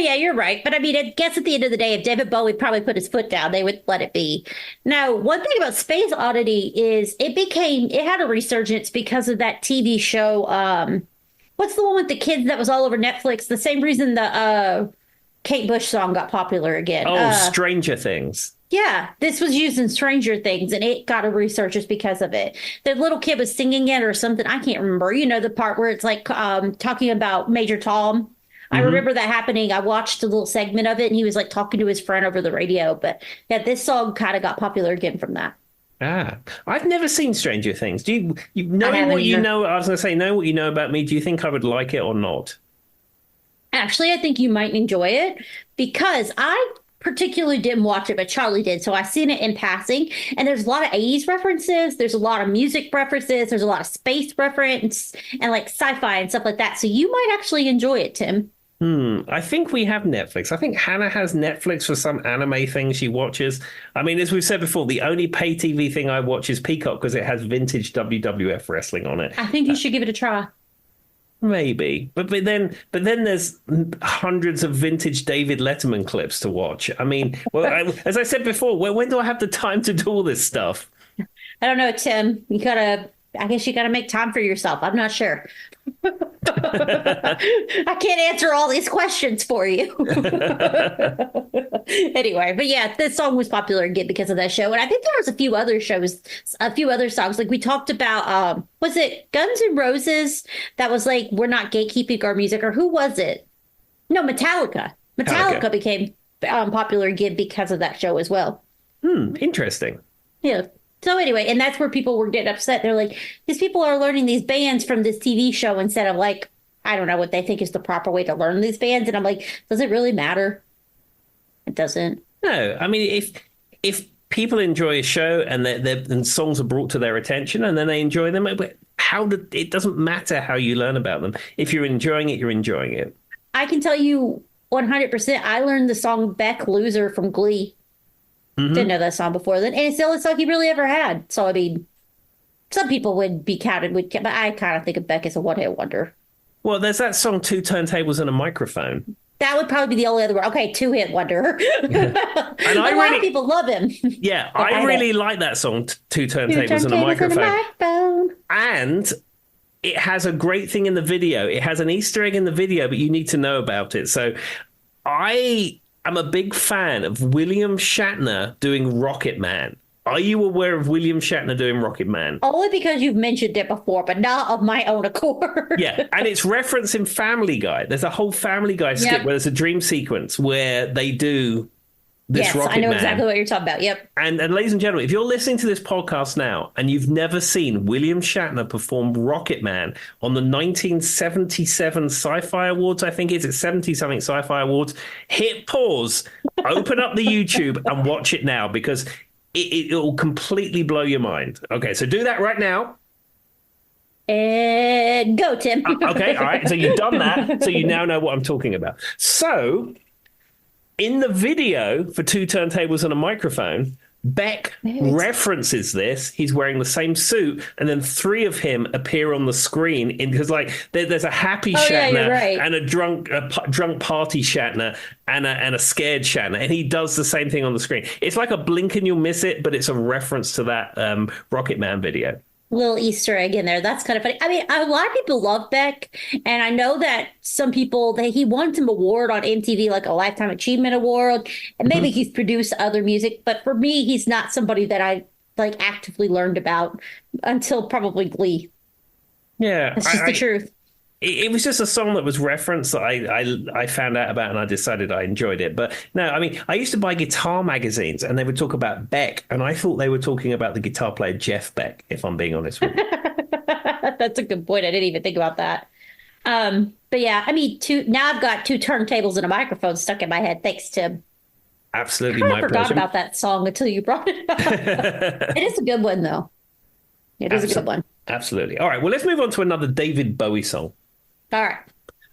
yeah, you're right. But I mean, I guess at the end of the day, if David Bowie probably put his foot down, they would let it be. Now, one thing about Space Oddity is it had a resurgence because of that TV show. What's the one with the kids that was all over Netflix? The same reason the Kate Bush song got popular again. Oh, Stranger Things. Yeah, this was used in Stranger Things, and it got a resurgence because of it. The little kid was singing it or something. I can't remember. You know, the part where it's like talking about Major Tom. I remember that happening. I watched a little segment of it, and he was like talking to his friend over the radio. But yeah, this song kind of got popular again from that. Ah, I've never seen Stranger Things. Do you know what you know? I was going to say, know what you know about me. Do you think I would like it or not? Actually, I think you might enjoy it because I particularly didn't watch it, but Charlie did. So I seen it in passing, and there's a lot of 80s references. There's a lot of music references. There's a lot of space reference and like sci-fi and stuff like that. So you might actually enjoy it, Tim. I think we have Netflix. I think Hannah has Netflix for some anime thing she watches. I mean, as we've said before, the only pay TV thing I watch is Peacock because it has vintage WWF wrestling on it. I think you should give it a try. Maybe, but then there's hundreds of vintage David Letterman clips to watch. I mean, well, as I said before, when do I have the time to do all this stuff? I don't know, Tim. I guess you gotta make time for yourself. I'm not sure. I can't answer all these questions for you. Anyway, but yeah, this song was popular again because of that show. And I think there was a few other songs. Like we talked about, was it Guns N' Roses? That was like, we're not gatekeeping our music, or who was it? No, Metallica. Metallica became popular again because of that show as well. Interesting. Yeah. So anyway, and that's where people were getting upset. They're like, these people are learning these bands from this TV show instead of like, I don't know what they think is the proper way to learn these bands. And I'm like, does it really matter? It doesn't. No, I mean, if people enjoy a show and songs are brought to their attention and then they enjoy them, it doesn't matter how you learn about them. If you're enjoying it, you're enjoying it. I can tell you 100%. I learned the song Beck Loser from Glee. Didn't know that song before then. And it's the only song he really ever had. So, I mean, some people would be counted with, but I kind of think of Beck as a one-hit wonder. Well, there's that song, Two Turntables and a Microphone. That would probably be the only other one. Okay, two-hit wonder. And a lot of people love him. Yeah, I really like that song, Two Turntables and a Microphone. And it has a great thing in the video. It has an Easter egg in the video, but you need to know about it. So I'm a big fan of William Shatner doing Rocket Man. Are you aware of William Shatner doing Rocket Man? Only because you've mentioned it before, but not of my own accord. Yeah, and it's referenced in Family Guy. There's a whole Family Guy skit where there's a dream sequence where they do this Rocket Man. Yes, I know exactly what you're talking about. Yep. And ladies and gentlemen, if you're listening to this podcast now and you've never seen William Shatner perform Rocket Man on the 1977 Sci-Fi Awards, I think it's 70-something Sci-Fi Awards, hit pause, open up the YouTube and watch it now because it will completely blow your mind. Okay, so do that right now. And go, Tim. Okay, all right. So you've done that. So you now know what I'm talking about. So in the video for Two Turntables and a Microphone, Beck Maybe it's- references this. He's wearing the same suit, and then three of him appear on the screen because, like, there's a happy Oh, yeah, you're Shatner right. and a drunk party Shatner and a scared Shatner, and he does the same thing on the screen. It's like a blink and you'll miss it, but it's a reference to that Rocket Man video. Little Easter egg in there. That's kind of funny. I mean, a lot of people love Beck, and I know that some people that he won some award on MTV, like a Lifetime Achievement Award, and maybe he's produced other music. But for me, he's not somebody that I like actively learned about until probably Glee. Yeah, That's just the truth. It was just a song that was referenced that I found out about, and I decided I enjoyed it. But no, I mean, I used to buy guitar magazines, and they would talk about Beck, and I thought they were talking about the guitar player Jeff Beck, if I'm being honest with you. That's a good point. I didn't even think about that. But yeah, I mean, now I've got two turntables and a microphone stuck in my head, thanks to. Absolutely, I my forgot pleasure. about that song until you brought it up. It is a good one, though. It is a good one. Absolutely. All right, well, let's move on to another David Bowie song. All right.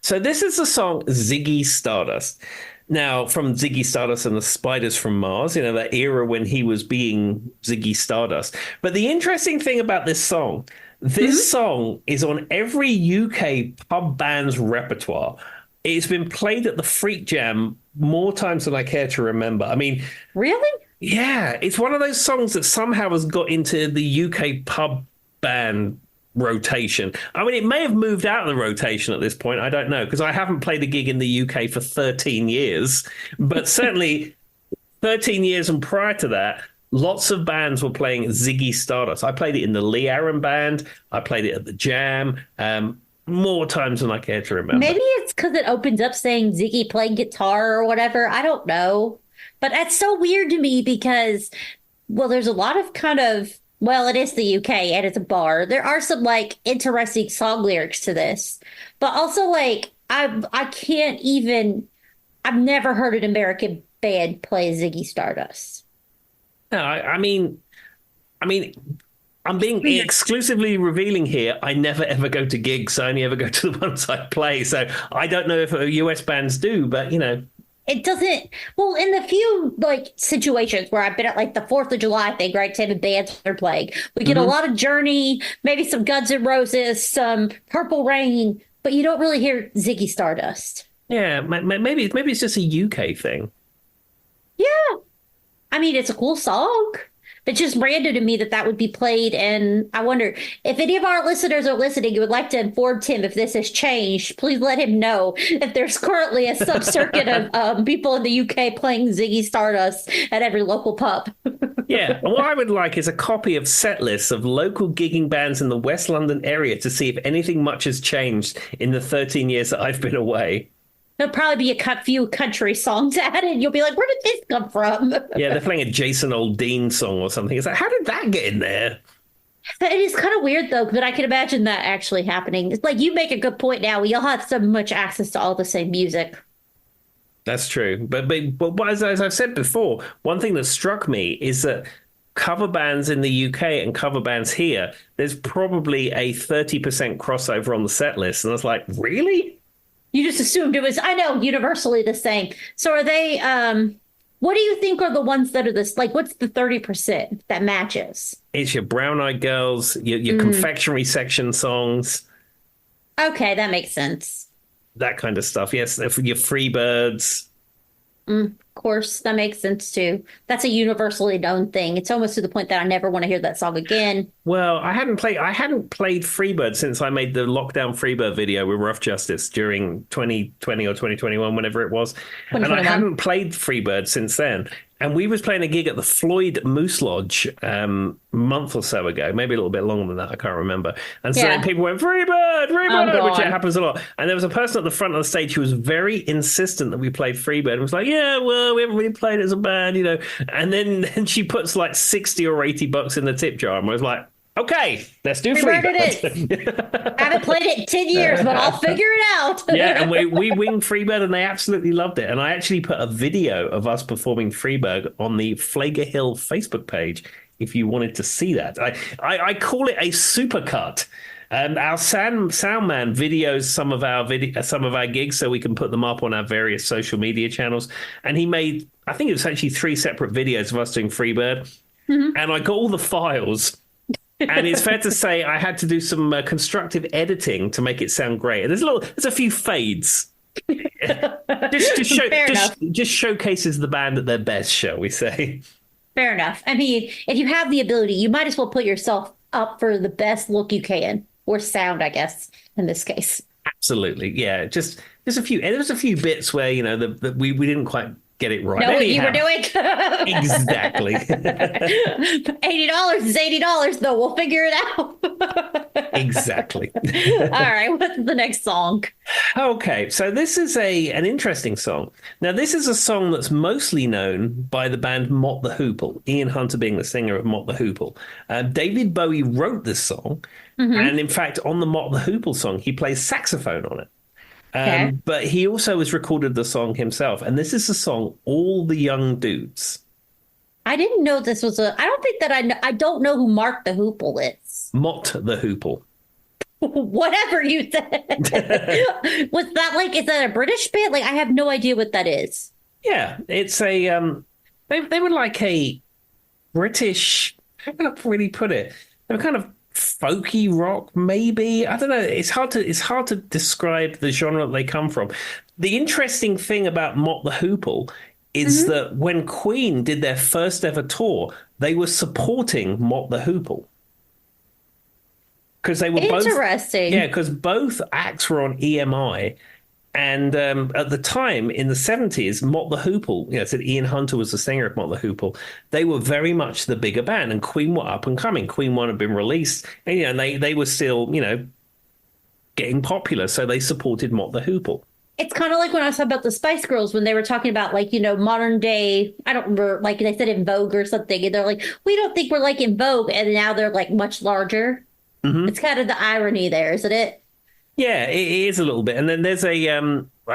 So this is the song Ziggy Stardust. Now, from Ziggy Stardust and the Spiders from Mars, you know, that era when he was being Ziggy Stardust. But the interesting thing about this song, song is on every UK pub band's repertoire. It's been played at the Freak Jam more times than I care to remember. I mean, Really? yeah, it's one of those songs that somehow has got into the UK pub band rotation. I mean, it may have moved out of the rotation at this point. I don't know, because I haven't played a gig in the UK for 13 years. But certainly 13 years and prior to that, lots of bands were playing Ziggy Stardust. I played it in the Lee Aaron Band. I played it at the Jam. More times than I care to remember. Maybe it's because it opens up saying Ziggy playing guitar or whatever. I don't know. But that's so weird to me because, well, there's a lot of kind of, well, it is the UK and it's a bar. There are some like interesting song lyrics to this, but also like I can't even. I've never heard an American band play Ziggy Stardust. No, I mean, I'm being exclusively revealing here. I never ever go to gigs. I only ever go to the ones I play. So I don't know if US bands do, but you know. It doesn't, well, in the few like situations where I've been at like the 4th of July thing, right? Same bands are playing. We get a lot of Journey, maybe some Guns N' Roses, some Purple Rain, but you don't really hear Ziggy Stardust. Yeah, maybe it's just a UK thing. Yeah. I mean, it's a cool song. It's just random to me that that would be played. And I wonder if any of our listeners are listening and would like to inform Tim if this has changed, please let him know if there's currently a sub-circuit of people in the UK playing Ziggy Stardust at every local pub. Yeah, and what I would like is a copy of set lists of local gigging bands in the West London area to see if anything much has changed in the 13 years that I've been away. There'll probably be a few country songs added. You'll be like, where did this come from? Yeah, they're playing a Jason Aldean song or something. It's like, how did that get in there? It is kind of weird, though, but I can imagine that actually happening. It's like you make a good point now. We all have so much access to all the same music. That's true. But as I've said before, one thing that struck me is that cover bands in the UK and cover bands here, there's probably a 30% crossover on the set list. And I was like, really? You just assumed it was, I know, universally the same. So are they, what do you think are the ones that are this, like, what's the 30% that matches? It's your Brown Eyed Girls, your confectionery section songs. Okay, that makes sense. That kind of stuff. Yes, your Freebirds. Of course, that makes sense too. That's a universally known thing. It's almost to the point that I never want to hear that song again. Well, I hadn't played Freebird since I made the Lockdown Freebird video with Rough Justice during 2020 or 2021, whenever it was. And I hadn't played Freebird since then. And we was playing a gig at the Floyd Moose Lodge a month or so ago, maybe a little bit longer than that, I can't remember. And so then people went, Freebird, which it happens a lot. And there was a person at the front of the stage who was very insistent that we played Freebird and was like, yeah, well, we haven't really played it as a band, you know. And then she puts like 60 or 80 bucks in the tip jar and was like, okay, let's do Freebird. It is. I haven't played it in 10 years, but I'll figure it out. Yeah, and we winged Freebird and they absolutely loved it. And I actually put a video of us performing Freebird on the Flager Hill Facebook page if you wanted to see that. I call it a supercut Our sound man videos some of our gigs so we can put them up on our various social media channels. And he made, I think it was actually 3 separate videos of us doing Freebird. Mm-hmm. And I got all the files. And it's fair to say I had to do some constructive editing to make it sound great. And there's a few fades. just showcases the band at their best, shall we say. Fair enough. I mean, if you have the ability, you might as well put yourself up for the best look you can, or sound, I guess, in this case. Absolutely, yeah. Just there's a few. There's a few bits where we didn't quite get it right. Know what you were doing? Exactly. $80 is $80, though. We'll figure it out. Exactly. All right. What's the next song? Okay, so this is an interesting song. Now, this is a song that's mostly known by the band Mott the Hoople, Ian Hunter being the singer of Mott the Hoople. David Bowie wrote this song, and in fact, on the Mott the Hoople song, he plays saxophone on it. Okay. But he also has recorded the song himself, and this is the song "All the Young Dudes." I didn't know this was I don't think that I don't know who Mark the Hoople is. Mott the Hoople. Whatever you said. Was that is that a British band? I have no idea what that is. Yeah, it's a they were like a British. How can I really put it? They were kind of folky rock, maybe. I don't know. It's hard to describe the genre that they come from. The interesting thing about Mott the Hoople is that when Queen did their first ever tour, they were supporting Mott the Hoople. Because they were interesting. Because both acts were on EMI. And at the time, in the 70s, Mott the Hoople, said Ian Hunter was the singer of Mott the Hoople. They were very much the bigger band, and Queen were up and coming. Queen 1 had been released, and they were still, getting popular, so they supported Mott the Hoople. It's kind of like when I was talking about the Spice Girls, when they were talking about, modern day, I don't remember, they said in Vogue or something, and they're like, we don't think we're in Vogue, and now they're, much larger. Mm-hmm. It's kind of the irony there, isn't it? Yeah, it is a little bit. And then there's I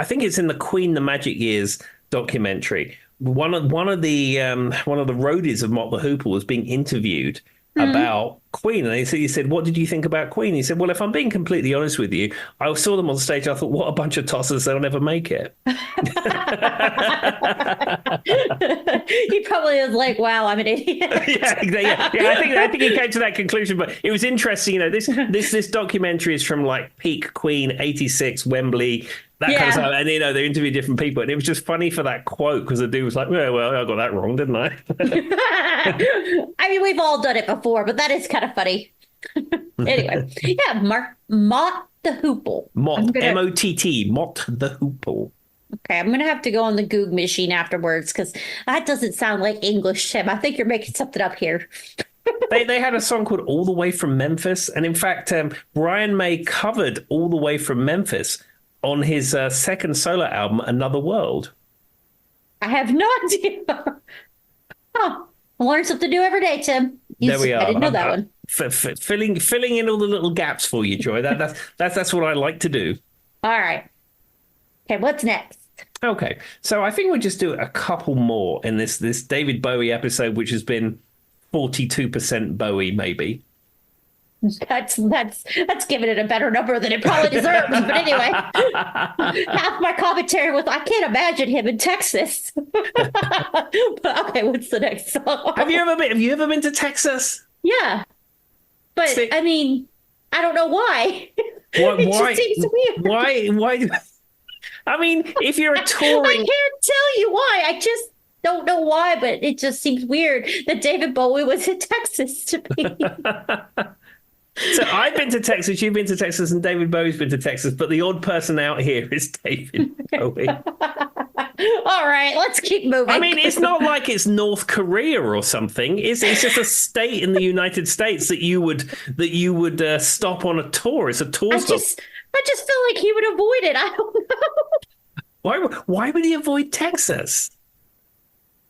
think it's in the Queen the Magic Years documentary. One of the roadies of Mott the Hoople was being interviewed about Queen, and he said, "What did you think about Queen?" He said, "Well, if I'm being completely honest with you, I saw them on stage. I thought, what a bunch of tossers! They'll never make it." He probably was like, "Wow, I'm an idiot." yeah. I think he came to that conclusion. But it was interesting. This documentary is from peak Queen, '86, Wembley. That kind of stuff. And, they interviewed different people. And it was just funny for that quote because the dude was like, well, I got that wrong, didn't I? I mean, we've all done it before, but that is kind of funny. Anyway, Mott the Hoople. Mott, M-O-T-T, Mott the Hoople. Okay, I'm going to have to go on the Google machine afterwards because that doesn't sound like English, Tim. I think you're making something up here. They had a song called All the Way from Memphis. And in fact, Brian May covered All the Way from Memphis on his second solo album, Another World. I have no idea. I learn something new every day, Tim. There we are. I didn't know that one. Filling in all the little gaps for you, Joy. That's what I like to do. All right. Okay, what's next? Okay, so I think we'll just do a couple more in this David Bowie episode, which has been 42% Bowie, maybe. That's giving it a better number than it probably deserves. But anyway, half my commentary was I can't imagine him in Texas. But okay, what's the next song? Have you ever been to Texas? Yeah, but I mean, I don't know why. It just seems weird. Why? I mean, if you're a touring, I can't tell you why. I just don't know why, but it just seems weird that David Bowie was in Texas to me. So I've been to Texas, you've been to Texas, and David Bowie's been to Texas, but the odd person out here is David Bowie. All right, let's keep moving. I mean, it's not like it's North Korea or something. It's just a state in the United States that you would stop on a tour. It's a tour stop. I just feel like he would avoid it. I don't know. Why would he avoid Texas?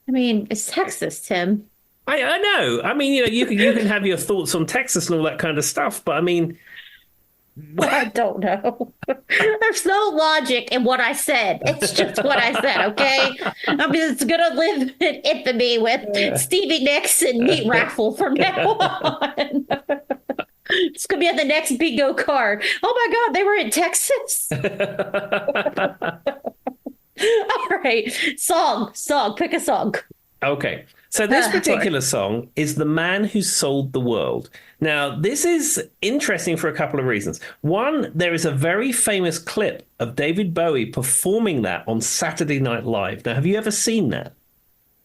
I mean, it's Texas, Tim. I know. I mean, you can have your thoughts on Texas and all that kind of stuff, but I mean, I don't know. There's no logic in what I said. It's just what I said, okay? I mean, it's going to live in infamy with Stevie Nicks and Meat Raffle from now on. This could be on the next bingo card. Oh my God, they were in Texas. All right. Song. Pick a song. Okay. So this particular song is The Man Who Sold the World. Now, this is interesting for a couple of reasons. One, there is a very famous clip of David Bowie performing that on Saturday Night Live. Now, have you ever seen that?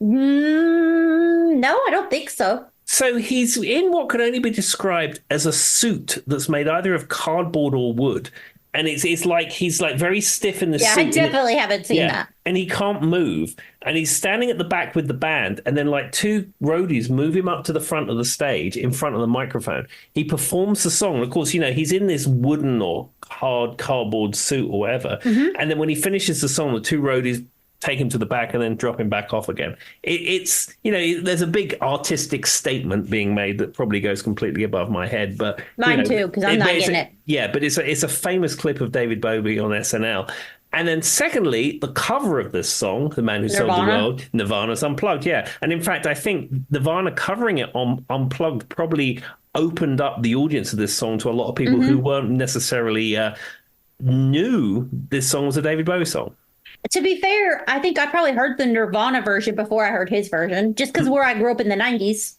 No, I don't think so. So he's in what can only be described as a suit that's made either of cardboard or wood. And it's like he's like very stiff in the suit. Yeah, I definitely haven't seen that. And he can't move. And he's standing at the back with the band. And then like two roadies move him up to the front of the stage in front of the microphone. He performs the song. Of course, he's in this wooden or hard cardboard suit or whatever. Mm-hmm. And then when he finishes the song, the two roadies take him to the back and then drop him back off again. It's there's a big artistic statement being made that probably goes completely above my head, but mine too, because I'm not getting it. Yeah, but it's a famous clip of David Bowie on SNL. And then secondly, the cover of this song, The Man Who Sold the World, Nirvana's Unplugged, yeah. And in fact, I think Nirvana covering it on Unplugged probably opened up the audience of this song to a lot of people who weren't necessarily knew this song was a David Bowie song. To be fair, I think I probably heard the Nirvana version before I heard his version, just because where I grew up in the 90s.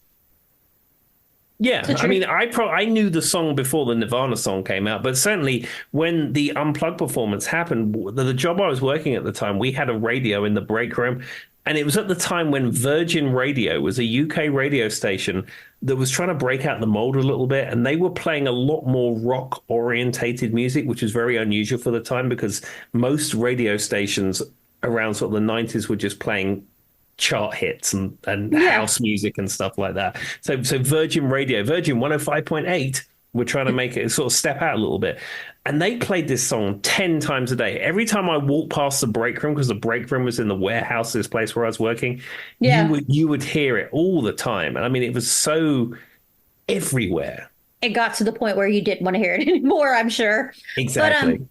Yeah, I mean, I knew the song before the Nirvana song came out, but certainly when the Unplugged performance happened, the job I was working at the time, we had a radio in the break room, and it was at the time when Virgin Radio was a UK radio station that was trying to break out the mold a little bit, and they were playing a lot more rock-orientated music, which was very unusual for the time because most radio stations around sort of the 90s were just playing chart hits and house music and stuff like that. So Virgin Radio, Virgin 105.8, were trying to make it sort of step out a little bit. And they played this song 10 times a day. Every time I walked past the break room, because the break room was in the warehouse, this place where I was working, you would hear it all the time. And I mean, it was so everywhere. It got to the point where you didn't want to hear it anymore, I'm sure. Exactly. But,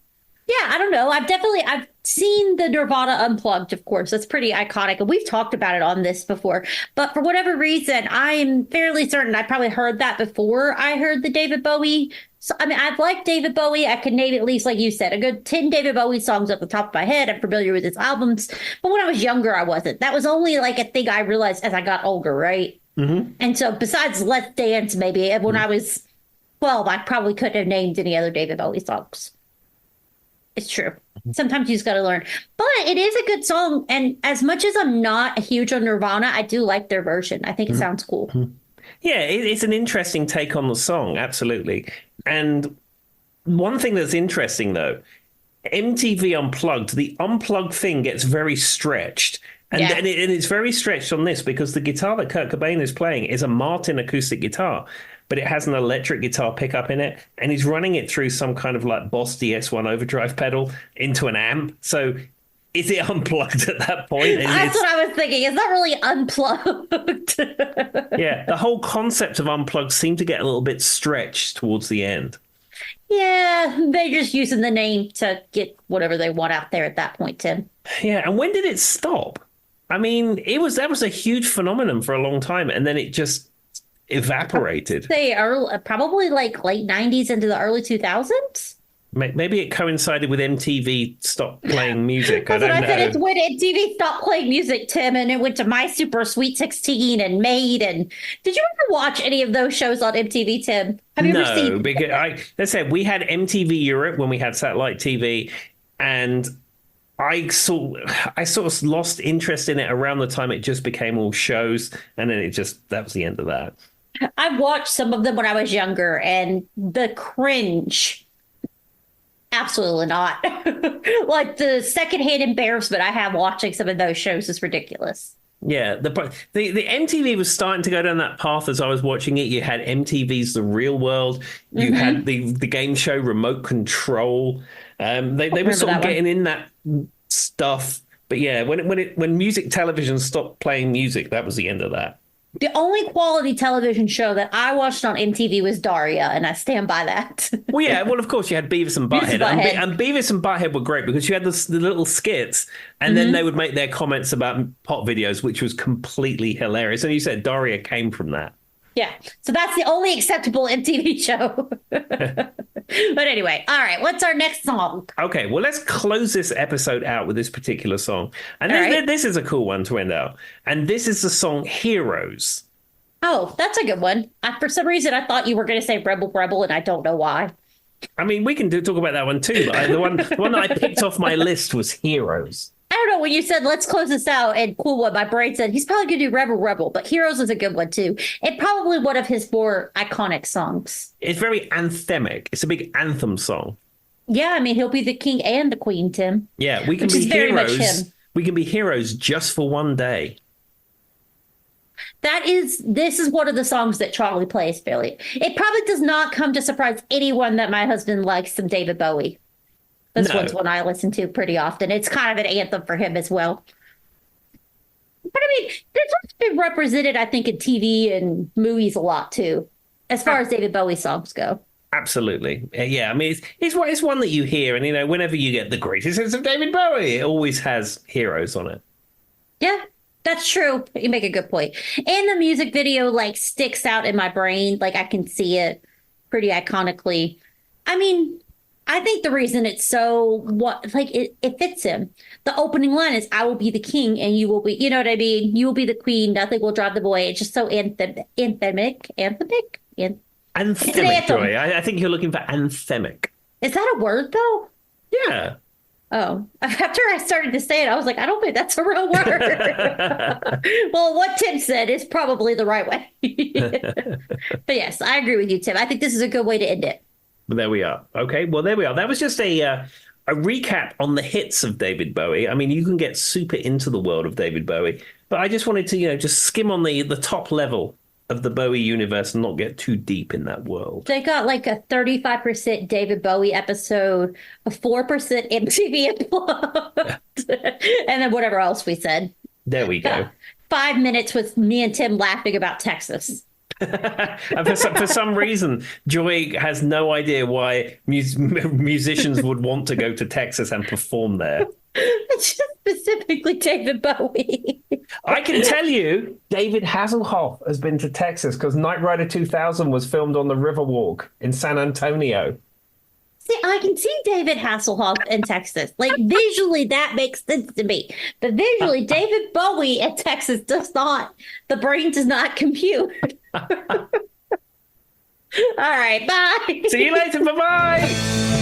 yeah, I don't know. I've seen the Nirvana Unplugged, of course. That's pretty iconic. And we've talked about it on this before. But for whatever reason, I'm fairly certain I probably heard that before I heard the David Bowie. So, I mean, I've liked David Bowie. I could name at least, like you said, a good 10 David Bowie songs off the top of my head. I'm familiar with his albums. But when I was younger, I wasn't. That was only like a thing I realized as I got older, right? Mm-hmm. And so besides Let's Dance, maybe, when I was 12, I probably couldn't have named any other David Bowie songs. It's true. Sometimes you just got to learn. But it is a good song. And as much as I'm not a huge on Nirvana, I do like their version. I think it sounds cool. Yeah, it's an interesting take on the song. Absolutely. And one thing that's interesting, though, MTV Unplugged, the Unplugged thing gets very stretched. And it's very stretched on this because the guitar that Kurt Cobain is playing is a Martin acoustic guitar, but it has an electric guitar pickup in it, and he's running it through some kind of like Boss DS1 overdrive pedal into an amp. So is it unplugged at that point? That's what I was thinking. It's not really unplugged. Yeah, the whole concept of unplugged seemed to get a little bit stretched towards the end. Yeah, they're just using the name to get whatever they want out there at that point, Tim. Yeah, and when did it stop? I mean, that was a huge phenomenon for a long time, and then it just evaporated. They are probably like late 90s into the early 2000s. Maybe it coincided with MTV stopped playing music. That's what I said. It's when MTV stopped playing music, Tim, and it went to My Super Sweet 16 and Made. And did you ever watch any of those shows on MTV, Tim? Have you ever seen? No, because let's say we had MTV Europe when we had satellite TV, and I sort of lost interest in it around the time it just became all shows, and then that was the end of that. I watched some of them when I was younger, and the cringe. Absolutely not. Like the secondhand embarrassment I have watching some of those shows is ridiculous. Yeah, the MTV was starting to go down that path as I was watching it. You had MTV's The Real World. You had the game show Remote Control. They were sort of getting in that stuff. But yeah, when music television stopped playing music, that was the end of that. The only quality television show that I watched on MTV was Daria, and I stand by that. Well, yeah. Well, of course, you had Beavis and Butthead. And Beavis and Butthead were great because you had the little skits, and then they would make their comments about pop videos, which was completely hilarious. And you said Daria came from that. Yeah. So that's the only acceptable MTV show. But anyway, all right. What's our next song? Okay, well, let's close this episode out with this particular song. And All this, right. this is a cool one to end out. And this is the song Heroes. Oh, that's a good one. For some reason, I thought you were going to say Rebel Rebel, and I don't know why. I mean, we can talk about that one too, but the one that I picked off my list was Heroes. I don't know, when you said let's close this out, and cool, what my brain said, he's probably going to do Rebel Rebel, but Heroes is a good one too. And probably one of his more iconic songs. It's very anthemic. It's a big anthem song. Yeah, I mean, he'll be the king and the queen, Tim. Yeah, we can Which be is very much heroes. him. We can be heroes just for one day. This is one of the songs that Charlie plays, Billy. It probably does not come to surprise anyone that my husband likes some David Bowie. This No. one's one I listen to pretty often. It's kind of an anthem for him as well. But I mean, this one's been represented, I think, in TV and movies a lot too, as far as David Bowie songs go. Absolutely. Yeah, I mean, it's one that you hear, and, you know, whenever you get the greatest hits of David Bowie, it always has Heroes on it. Yeah, that's true. You make a good point. And the music video like sticks out in my brain. Like I can see it pretty iconically. I mean, I think the reason it's so it fits him. The opening line is "I will be the king and you will be," you know what I mean? You will be the queen. Nothing will drive the boy. It's just so anthemic. It's an Anthemic, anthem. Joy. I think you're looking for anthemic. Is that a word though? Yeah. Oh, after I started to say it, I was like, I don't think that's a real word. Well, what Tim said is probably the right way. But yes, I agree with you, Tim. I think this is a good way to end it. But there we are. Okay, well, there we are. That was just a recap on the hits of David Bowie. I mean, you can get super into the world of David Bowie, but I just wanted to, just skim on the top level of the Bowie universe and not get too deep in that world. They got like a 35% David Bowie episode, a 4% MTV Unplugged, and then whatever else we said. There we go. 5 minutes with me and Tim laughing about Texas. And for some reason, Joy has no idea why musicians would want to go to Texas and perform there. It's just specifically David Bowie. I can tell you, David Hasselhoff has been to Texas because Knight Rider 2000 was filmed on the Riverwalk in San Antonio. See, I can see David Hasselhoff in Texas. Like visually, that makes sense to me. But visually, David Bowie in Texas does not. The brain does not compute. All right, bye. See you later. Bye-bye.